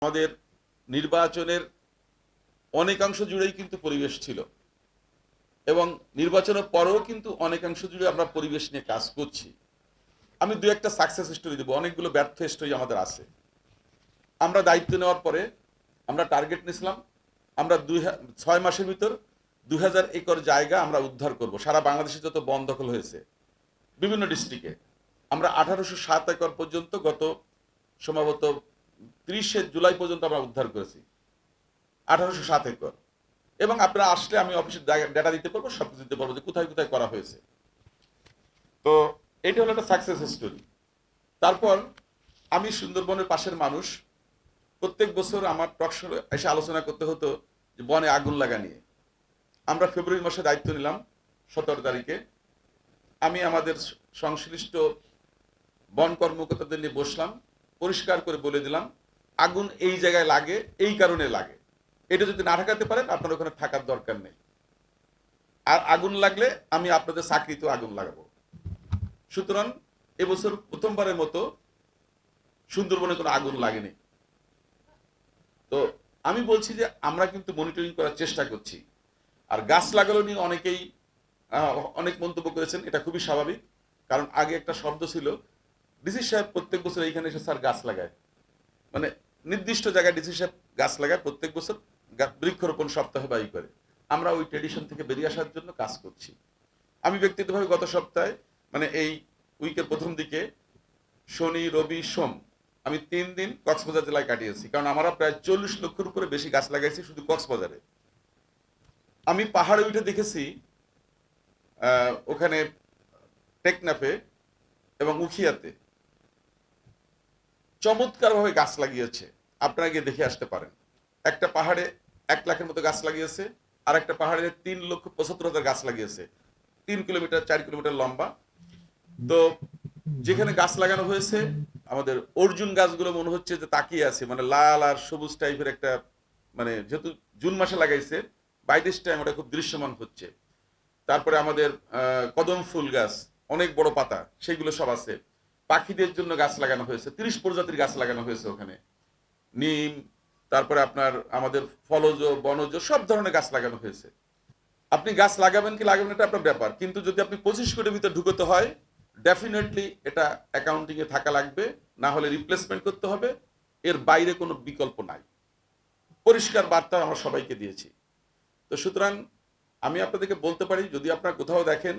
আমাদের নির্বাচনের অনেকাংশ জুড়েই কিন্তু পরিবেশ ছিল এবং নির্বাচনের পরেও কিন্তু অনেকাংশ জুড়ে আমরা পরিবেশ নিয়ে কাজ করছি। আমি দু একটা সাকসেস স্টোরি দেবো, অনেকগুলো ব্যর্থ স্টোরি আমাদের আছে। আমরা দায়িত্ব নেওয়ার পরে আমরা টার্গেট নিয়েছিলাম আমরা 6 মাসের ভিতর 2000 একর জায়গা আমরা উদ্ধার করব। সারা বাংলাদেশে যত বন দখল হয়েছে বিভিন্ন ডিস্ট্রিক্টে আমরা 1807 একর পর্যন্ত গত সম্ভবত 30শে জুলাই পর্যন্ত আমরা উদ্ধার করেছি, 1807 একর। এবং আপনারা আসলে আমি অফিসের ডাটা দিতে পারবো, সবকিছু দিতে পারবো যে কোথায় কোথায় করা হয়েছে। তো এটা হলো একটা সাকসেস স্টোরি। তারপর আমি সুন্দরবনের পাশের মানুষ, প্রত্যেক বছর আমার টক শোতে এসে আলোচনা করতে হতো যে বনে আগুন লাগা নিয়ে। আমরা ফেব্রুয়ারি মাসে দায়িত্ব নিলাম 17 তারিখে। আমি আমাদের সংশ্লিষ্ট বন কর্মকর্তাদের নিয়ে বসলাম, পরিষ্কার করে বলে দিলাম আগুন এই জায়গায় লাগে এই কারণে লাগে, এটা যদি না ঠেকাতে পারেন আপনার ওখানে থাকার দরকার নেই। আর আগুন লাগলে আমি আপনাদের চাকরিতেও আগুন লাগাবো। সুতরাং এবছর প্রথমবারের মতো সুন্দরবনে কোনো আগুন লাগেনি। তো আমি বলছি যে আমরা কিন্তু মনিটরিং করার চেষ্টা করছি। আর গাছ লাগানো নিয়ে অনেকেই অনেক মন্তব্য করেছেন, এটা খুবই স্বাভাবিক। কারণ আগে একটা শব্দ ছিল, ডিসি সাহেব প্রত্যেক বছর এইখানে এসে স্যার গাছ লাগায়, মানে নির্দিষ্ট জায়গায় ডিসি সাহেব গাছ লাগায় প্রত্যেক বছর, বৃক্ষরোপণ সপ্তাহে বাই করে। আমরা ওই ট্রেডিশন থেকে বেরিয়ে আসার জন্য কাজ করছি। আমি ব্যক্তিগতভাবে গত সপ্তাহে মানে এই উইকের প্রথম দিকে শনি রবি সোম আমি 3 দিন কক্সবাজার জেলায় কাটিয়েছি, কারণ আমরা প্রায় 40 লক্ষের উপরে বেশি গাছ লাগাইছি শুধু কক্সবাজারে। আমি পাহাড়ে উঠে দেখেছি ওখানে টেকনাফে এবং উখিয়াতে চমৎকারভাবে গাছ লাগিয়েছে। আপনারা গিয়ে দেখে আসতে পারেন। একটা পাহাড়ে 1 লাখের মতো গাছ লাগিয়েছে, আর একটা পাহাড়ে 3,75,000 গাছ লাগিয়েছে, 3 কিলোমিটার 4 কিলোমিটার লম্বা। তো যেখানে গাছ লাগানো হয়েছে আমাদের অর্জুন গাছগুলো মনে হচ্ছে যে তাকিয়ে আছে, মানে লাল আর সবুজ টাইপের একটা, মানে যেহেতু জুন মাসে লাগাইছে বাই দিস টাইম ওটা খুব দৃশ্যমান হচ্ছে। তারপরে আমাদের কদম ফুল গাছ, অনেক বড় পাতা, সেগুলো সব আছে। পাখিদের জন্য গাছ লাগানো হয়েছে, 30 প্রজাতির গাছ লাগানো হয়েছে ওখানে, নিম, তারপরে আপনার আমাদের ফলজ বনজ সব ধরনের গাছ লাগানো হয়েছে। আপনি গাছ লাগাবেন কি লাগাবেন এটা আপনার ব্যাপার, কিন্তু যদি আপনি 25 কোটির ভিতরে ঢুকতে হয় ডেফিনেটলি এটা অ্যাকাউন্টিং এ থাকা লাগবে, না হলে রিপ্লেসমেন্ট করতে হবে। এর বাইরে কোনো বিকল্প নাই। পরিষ্কার বার্তা আমরা সবাইকে দিয়েছি। তো সুতরাং আমি আপনাদেরকে বলতে পারি, যদি আপনারা কোথাও দেখেন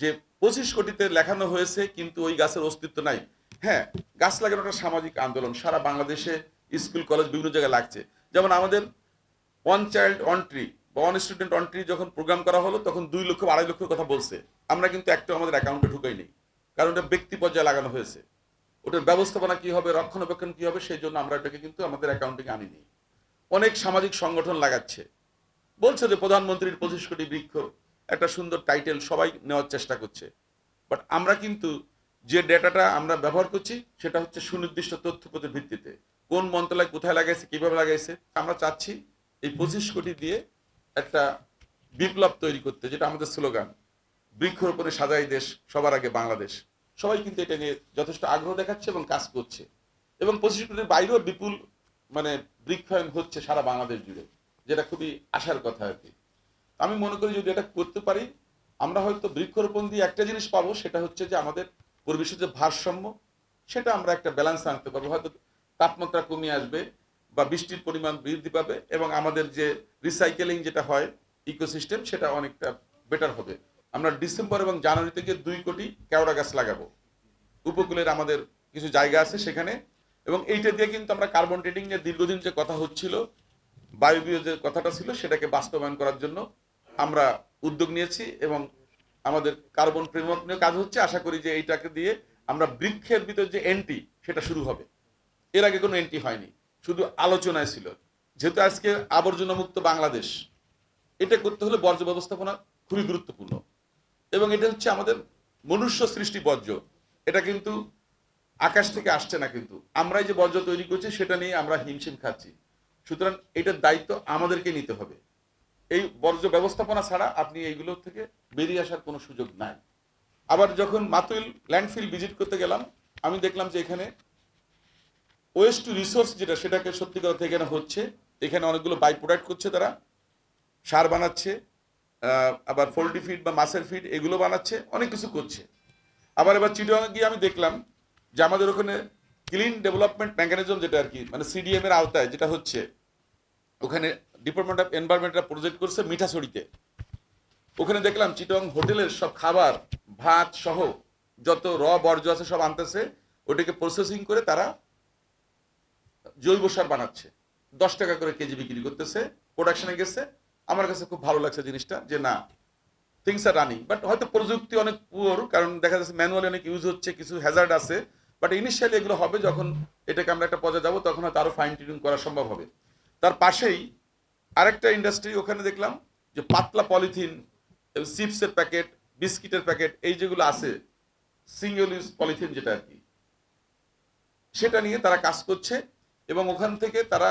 যে 25 কোটিতে লেখানো হয়েছে কিন্তু ওই গাছের অস্তিত্ব নাই, হ্যাঁ, গাছ লাগানোটা সামাজিক আন্দোলন, সারা বাংলাদেশে স্কুল কলেজ বিভিন্ন জায়গায় লাগছে। যেমন আমাদের ওয়ান চাইল্ড ওয়ান ট্রি বা ওয়ান স্টুডেন্ট ওয়ান ট্রি যখন প্রোগ্রাম করা হলো তখন 2 লক্ষ 2.5 লক্ষের কথা বলছে, আমরা কিন্তু একটা আমাদের অ্যাকাউন্টে ঢুকাই নেই, কারণ ওটা ব্যক্তি পর্যায়ে লাগানো হয়েছে। ওটার ব্যবস্থাপনা কি হবে, রক্ষণাবেক্ষণ কি হবে, সেই জন্য আমরা এটাকে কিন্তু আমাদের অ্যাকাউন্টিং আনিনি। অনেক সামাজিক সংগঠন লাগাচ্ছে, বলছে যে প্রধানমন্ত্রীর 25 কোটি বৃক্ষ, একটা সুন্দর টাইটেল সবাই নেওয়ার চেষ্টা করছে। বাট আমরা কিন্তু যে ডেটাটা আমরা ব্যবহার করছি সেটা হচ্ছে সুনির্দিষ্ট তথ্যপত্রের ভিত্তিতে, কোন মন্ত্রণালয় কোথায় লাগাইছে কিভাবে লাগাইছে। আমরা চাচ্ছি এই 25 কোটি দিয়ে একটা বিপ্লব তৈরি করতে, যেটা আমাদের স্লোগান, বৃক্ষরোপণে সাজাই দেশ সবার আগে বাংলাদেশ। সবাই কিন্তু এটা নিয়ে যথেষ্ট আগ্রহ দেখাচ্ছে এবং কাজ করছে, এবং 25 কোটির বাইরেও বিপুল মানে বৃক্ষায়ন হচ্ছে সারা বাংলাদেশ জুড়ে, যেটা খুবই আশার কথা আর কি। আমি মনে করি যদি এটা করতে পারি আমরা হয়তো বৃক্ষরোপণ দিয়ে একটা জিনিস পাবো, সেটা হচ্ছে যে আমাদের পরিবেশের যে ভারসাম্য সেটা আমরা একটা ব্যালেন্স আনতে পারবো। হয়তো তাপমাত্রা কমিয়ে আসবে বা বৃষ্টির পরিমাণ বৃদ্ধি পাবে, এবং আমাদের যে রিসাইকেলিং যেটা হয় ইকোসিস্টেম সেটা অনেকটা বেটার হবে। আমরা ডিসেম্বর এবং জানুয়ারি থেকে 2 কোটি কেওড়া গাছ লাগাবো উপকূলের আমাদের কিছু জায়গা আছে সেখানে। এবং এইটা দিয়ে কিন্তু আমরা কার্বন ট্রেডিং এর দীর্ঘদিন যে কথা হচ্ছিল, বায়বীয় যে কথাটা ছিল, সেটাকে বাস্তবায়ন করার জন্য আমরা উদ্যোগ নিয়েছি এবং আমাদের কার্বন ফ্রেমওয়ার্ক নিয়ে কাজ হচ্ছে। আশা করি যে এইটাকে দিয়ে আমরা বৃক্ষের ভিতর যে এন্ট্রি সেটা শুরু হবে। এর আগে কোনো এন্ট্রি হয়নি, শুধু আলোচনায় ছিল। যেহেতু আজকে আবর্জনা মুক্ত বাংলাদেশ, এটা করতে হলে বর্জ্য ব্যবস্থাপনা খুবই গুরুত্বপূর্ণ, এবং এটা হচ্ছে আমাদের মনুষ্য সৃষ্টি বর্জ্য। এটা কিন্তু আকাশ থেকে আসছে না, কিন্তু আমরাই যে বর্জ্য তৈরি করছি সেটা নিয়ে আমরা হিমশিম খাচ্ছি। সুতরাং এটার দায়িত্ব আমাদেরকে নিতে হবে। এই বর্জ্য ব্যবস্থাপনা ছাড়া আপনি এইগুলো থেকে বেরিয়ে আসার কোনো সুযোগ নাই। আবার যখন মাতুইল ল্যান্ডফিল ভিজিট করতে গেলাম, আমি দেখলাম যে এখানে ওয়েস্ট টু রিসোর্স যেটা, সেটাকে সত্যিকার অর্থে এখানে হচ্ছে। এখানে অনেকগুলো বাই প্রোডাক্ট করছে, তারা সার বানাচ্ছে, আবার পোল্ট্রি ফিড বা মাছের ফিড এগুলো বানাচ্ছে, অনেক কিছু করছে। আবার এবার চিটাগাং গিয়ে আমি দেখলাম যে আমাদের ওখানে ক্লিন ডেভেলপমেন্ট মেকানিজম যেটা আর কি, মানে সিডিএম এর আওতায় যেটা হচ্ছে, ওখানে ডিপার্টমেন্ট অফ এনভায়রনমেন্টরা প্রজেক্ট করছে মিঠাছড়িতে। ওখানে দেখলাম চিটাগাং হোটেলের সব খাবার, ভাত সহ যত বর্জ্য আছে সব আনতেছে, ওটাকে প্রসেসিং করে তারা জৈব সার বানাচ্ছে, 10 টাকা করে কেজি বিক্রি করতেছে, প্রোডাকশনে গেছে। আমার কাছে খুব ভালো লাগছে জিনিসটা, যে না, থিংস আর রানিং। বাট হয়তো প্রযুক্তি অনেক পুয়ার, কারণ দেখা যাচ্ছে ম্যানুয়ালি অনেক ইউজ হচ্ছে, কিছু হ্যাজার্ড আছে। বাট ইনিশিয়ালি এগুলো হবে, যখন এটাকে আমরা একটা পর্যায়ে যাবো তখন হয়তো আরো ফাইন টিউনিং করা সম্ভব হবে। তার পাশেই আরেকটা ইন্ডাস্ট্রি, ওখানে দেখলাম যে পাতলা পলিথিন, চিপসের প্যাকেট, বিস্কিটের প্যাকেট, এই যেগুলো আছে সিঙ্গেল ইউজ পলিথিন যেটা আর কি, সেটা নিয়ে তারা কাজ করছে। এবং ওখান থেকে তারা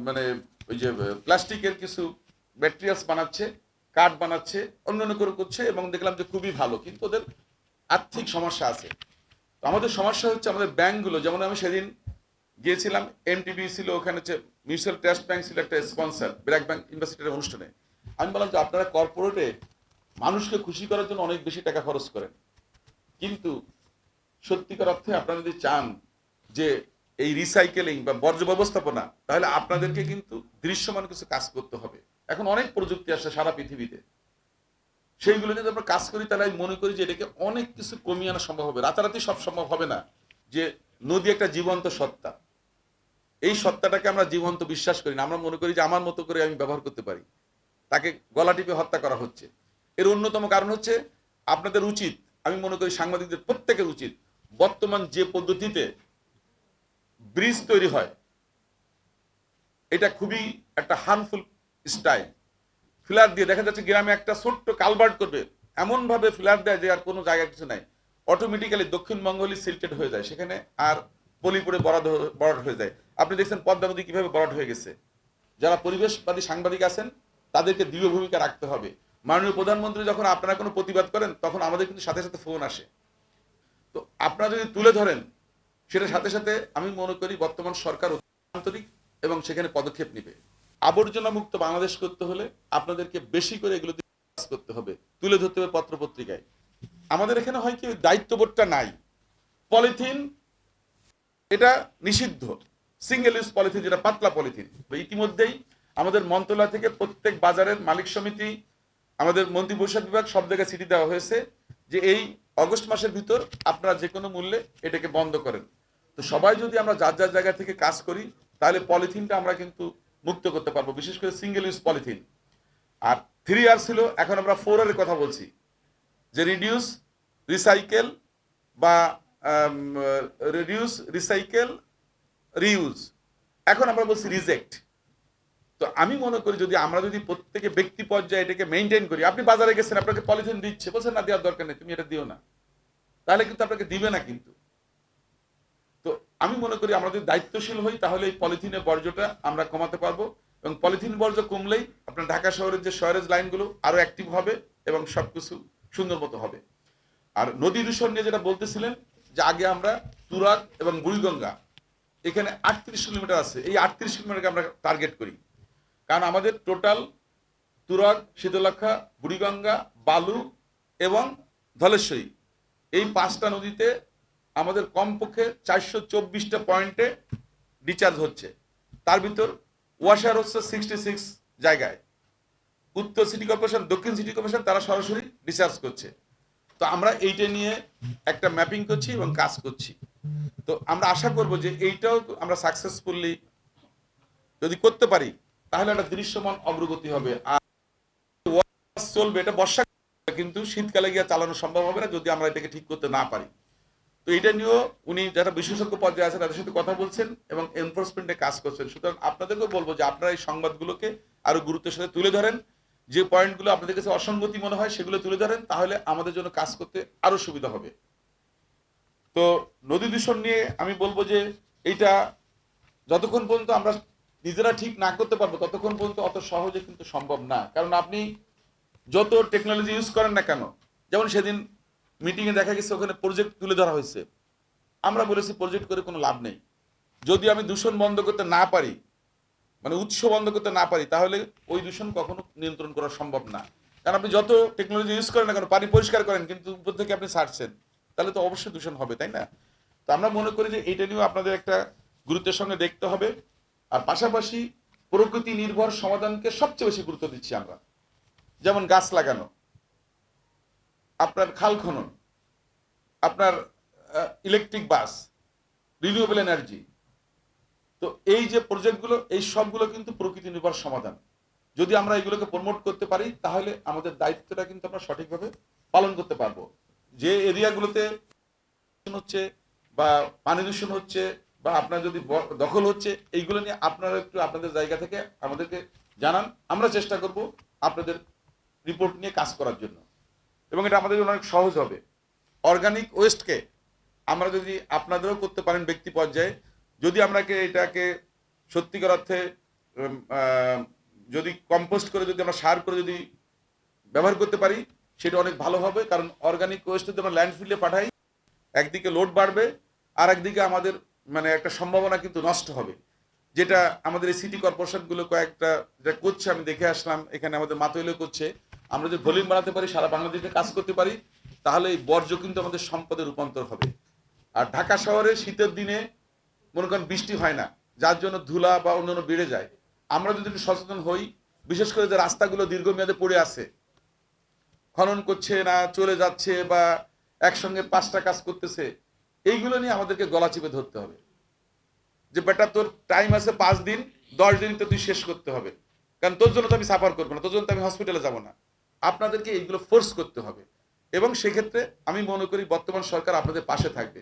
মানে ওই যে প্লাস্টিকের কিছু ম্যাটেরিয়ালস বানাচ্ছে, কাঠ বানাচ্ছে, অন্যান্য করে করছে, এবং দেখলাম যে খুবই ভালো। কিন্তু ওদের আর্থিক সমস্যা আছে। তো আমাদের সমস্যা হচ্ছে আমাদের ব্যাংকগুলো, যেমন আমি সেদিন গিয়েছিলাম, এমটিবি ছিল ওখানে, হচ্ছে মিউচুয়াল ট্রাস্ট ব্যাংক ছিল একটা স্পন্সর ব্র্যাক ব্যাংক ইউনিভার্সিটির অনুষ্ঠানে। আমি বললাম যে আপনারা কর্পোরেটে মানুষকে খুশি করার জন্য অনেক বেশি টাকা খরচ করেন, কিন্তু সত্যিকার অর্থে আপনারা যদি চান যে এই রিসাইকেলিং বা বর্জ্য ব্যবস্থাপনা, তাহলে আপনাদেরকে কিন্তু দৃশ্যমান কিছু কাজ করতে হবে। এখন অনেক প্রযুক্তি আসছে সারা পৃথিবীতে, সেইগুলো যদি আমরা কাজ করি, তাহলে আমি মনে করি যে এটাকে অনেক কিছু কমিয়ে আনা সম্ভব হবে। রাতারাতি সব সম্ভব হবে না। যে নদী একটা জীবন্ত সত্তা, এই সত্তাটাকে আমরা জীবন্ত বিশ্বাস করি না। আমরা মনে করি যে আমার মতো করে আমি ব্যবহার করতে পারি, তাকে গলা টিপে হত্যা করা হচ্ছে। এর অন্যতম কারণ হচ্ছে আপনাদের উচিত, আমি মনে করি সাংবাদিকদের প্রত্যেকের উচিত, বর্তমান যে পদ্ধতিতে ব্রিজ তৈরি হয়, এটা খুবই একটা হার্মফুল স্টাইল। ফ্ল্যাট দিয়ে দেখা যাচ্ছে গ্রামে একটা ছোট্ট কালভার্ট করবে, এমন ভাবে ফ্ল্যাট দেয় যে আর কোনো জায়গা কিছু নাই, অটোমেটিক্যালি দক্ষিণবঙ্গলি সিল্টেড হয়ে যায়, সেখানে আর পলি পড়ে বরাদ হয়ে যায়। আপনি দেখছেন পদ্মা নদী কিভাবে বরাদ হয়ে গেছে। যারা পরিবেশবাদী সাংবাদিক আছেন, তাদেরকে দৃঢ় ভূমিকা রাখতে হবে। মাননীয় প্রধানমন্ত্রী যখন আপনারা কোনো প্রতিবাদ করেন, তখন আমাদের কিন্তু সাথে সাথে ফোন আসে। তো আপনারা যদি তুলে ধরেন, সেটার সাথে সাথে আমি মনে করি বর্তমান সরকার আন্তরিক এবং সেখানে পদক্ষেপ নেবে। আবর্জনা মুক্ত বাংলাদেশ করতে হলে আপনাদেরকে বেশি করে এগুলো কাজ করতে হবে, তুলে ধরতে হবে পত্র পত্রিকায়। আমাদের এখানে হয় কি, দায়িত্ববোধটা নাই। পলিথিন এটা নিষিদ্ধ, সিঙ্গেল ইউজ পলিথিন যেটা পাতলা পলিথিন। ইতিমধ্যেই আমাদের মন্ত্রণালয় থেকে প্রত্যেক বাজারের মালিক সমিতি, আমাদের মন্ত্রী পরিষদ বিভাগ, সব জায়গায় চিঠি দেওয়া হয়েছে যে এই অগস্ট মাসের ভিতর আপনারা যে কোনো মূল্যে এটাকে বন্ধ করেন। তো সবাই যদি আমরা যার যার জায়গা থেকে কাজ করি, তাহলে পলিথিনটা আমরা কিন্তু মুক্ত করতে পারবো, বিশেষ করে সিঙ্গেল ইউজ পলিথিন। আর 3R ছিল, এখন আমরা 4R এর কথা বলছি, যে রিডিউস, রিসাইকেল বা রিডিউস, রিসাইকেল, রিউজ। এখন আমরা বলছি রিজেক্ট। তো আমি মনে করি আমরা যদি প্রত্যেকে ব্যক্তি পর্যায়ে এটাকে মেনটেন করি, আপনি বাজারে গেছেন, আপনাকে পলিথিন দিচ্ছে, বলছেন না দেওয়ার দরকার নেই, তুমি এটা দিও না, তাহলে কিন্তু আপনাকে দিবে না কিন্তু। তো আমি মনে করি আমরা যদি দায়িত্বশীল হই, তাহলে এই পলিথিনের বর্জ্যটা আমরা কমাতে পারবো। এবং পলিথিন বর্জ্য কমলেই আপনার ঢাকা শহরের যে সয়ারেজ লাইনগুলো আরো অ্যাক্টিভ হবে এবং সবকিছু সুন্দর মতো হবে। আর নদী দূষণ নিয়ে যেটা বলতেছিলেন, যে আগে আমরা তুরাগ এবং বুড়িগঙ্গা, এখানে 38 কিলোমিটার আছে, এই 38 কিলোমিটারকে আমরা টার্গেট করি। কারণ আমাদের টোটাল তুরাগ, শীতলক্ষা, বুড়িগঙ্গা, বালু এবং ধলেশ্বরী, এই 5টা নদীতে আমাদের কমপক্ষে 424টা পয়েন্টে ডিচার্জ হচ্ছে। তার ভিতর ওয়াশার হচ্ছে 66 জায়গায়। উত্তর সিটি কর্পোরেশন, দক্ষিণ সিটি কর্পোরেশন তারা সরাসরি ডিচার্জ করছে। তো আমরা এইটা নিয়ে একটা ম্যাপিং করছি এবং কাজ করছি। তো আমরা আশা করব যে এইটাও আমরা সাকসেসফুলি যদি করতে পারি, তাহলে একটা দৃশ্যমান অগ্রগতি হবে। আর চলবে, এটা বর্ষা, কিন্তু শীতকালে গিয়ে চালানো সম্ভব হবে না যদি আমরা এটাকে ঠিক করতে না পারি। তো এটা নিয়েও উনি যারা বিশেষজ্ঞ পর্যায়ে আছে তাদের সাথে কথা বলছেন এবং এনফোর্সমেন্টে কাজ করছেন। সুতরাং আপনাদেরকেও বলবো যে আপনারা এই সংবাদগুলোকে আরো গুরুত্বের সাথে তুলে ধরেন, যে পয়েন্টগুলো আপনাদের কাছে অসঙ্গতি মনে হয় সেগুলো তুলে ধরেন, তাহলে আমাদের জন্য কাজ করতে আরো সুবিধা হবে। তো নদী দূষণ নিয়ে আমি বলবো যে এইটা যতক্ষণ পর্যন্ত আমরা নিজেরা ঠিক না করতে পারবো, ততক্ষণ পর্যন্ত অত সহজে কিন্তু সম্ভব না। কারণ আপনি যত টেকনোলজি ইউজ করেন না কেন, যেমন সেদিন মিটিংয়ে দেখা গেছে ওখানে প্রজেক্ট তুলে ধরা হয়েছে, আমরা বলেছি প্রজেক্ট করে কোনো লাভ নেই। যদি আমি দূষণ বন্ধ করতে না পারি, মানে উৎস বন্ধ করতে না পারি, তাহলে ওই দূষণ কখনো নিয়ন্ত্রণ করা সম্ভব না। কারণ আপনি যত টেকনোলজি ইউজ করেন না কেন, পানি পরিষ্কার করেন, কিন্তু উপর থেকে আপনি ছাড়ছেন, তাহলে তো অবশ্যই দূষণ হবে, তাই না? তো আমরা মনে করি যে এইটা নিয়েও আপনাদের একটা গুরুত্বের সঙ্গে দেখতে হবে। আর পাশাপাশি প্রকৃতি নির্ভর সমাধানকে সবচেয়ে বেশি গুরুত্ব দিচ্ছি আমরা। যেমন গাছ লাগানো, আপনার খাল খনন, আপনার ইলেকট্রিক বাস, রিনিউয়েবল এনার্জি। তো এই যে প্রজেক্টগুলো, এই সবগুলো কিন্তু প্রকৃতি নির্ভর সমাধান। যদি আমরা এগুলোকে প্রমোট করতে পারি, তাহলে আমাদের দায়িত্বটা কিন্তু আমরা সঠিকভাবে পালন করতে পারবো। যে এরিয়াগুলোতে দূষণ হচ্ছে বা পানি দূষণ হচ্ছে বা আপনার যদি দখল হচ্ছে, এইগুলো নিয়ে আপনারা একটু আপনাদের জায়গা থেকে আমাদেরকে জানান, আমরা চেষ্টা করব আপনাদের রিপোর্ট নিয়ে কাজ করার জন্য, এবং এটা আমাদের জন্য অনেক সহজ হবে। অর্গানিক ওয়েস্টকে আমরা যদি আপনাদেরও করতে পারেন ব্যক্তি পর্যায়ে, যদি আমরাকে এটাকে সত্যিকার অর্থে যদি কম্পোস্ট করে, যদি আমরা সার করে যদি ব্যবহার করতে পারি, সেটা অনেক ভালো হবে। কারণ অর্গানিক ওয়েস্ট যদি আমরা ল্যান্ডফিলে পাঠাই, একদিকে লোড বাড়বে, আর একদিকে আমাদের মানে একটা সম্ভাবনা কিন্তু নষ্ট হবে। যেটা আমাদের এই সিটি কর্পোরেশনগুলো কয়েকটা যেটা করছে, আমি দেখে আসলাম, এখানে আমাদের মাতইলেও করছে। আমরা যদি ভলিউম বাড়াতে পারি, সারা বাংলাদেশে কাজ করতে পারি, তাহলে এই বর্জ্য কিন্তু আমাদের সম্পদে রূপান্তর হবে। আর ঢাকা শহরে শীতের দিনে মনে করেন বৃষ্টি হয় না, যার জন্য ধুলা বা অন্যান্য বেড়ে যায়। আমরা যদি একটু সচেতন হই, বিশেষ করে যে রাস্তাগুলো দীর্ঘমেয়াদে পড়ে আছে, খনন করছে না, চলে যাচ্ছে, বা একসঙ্গে 5টা কাজ করতেছে, এইগুলো নিয়ে আমাদেরকে গলা চিপে ধরতে হবে। যে বেটা, তোর টাইম আছে 5 দিন, 10 দিন তো তুই শেষ করতে হবে, কারণ তোর জন্য তো আমি সাফার করবো না, তোর জন্য তো আমি হসপিটালে যাবো না। আপনাদেরকে এইগুলো ফোর্স করতে হবে, এবং সেক্ষেত্রে আমি মনে করি বর্তমান সরকার আপনাদের পাশে থাকবে।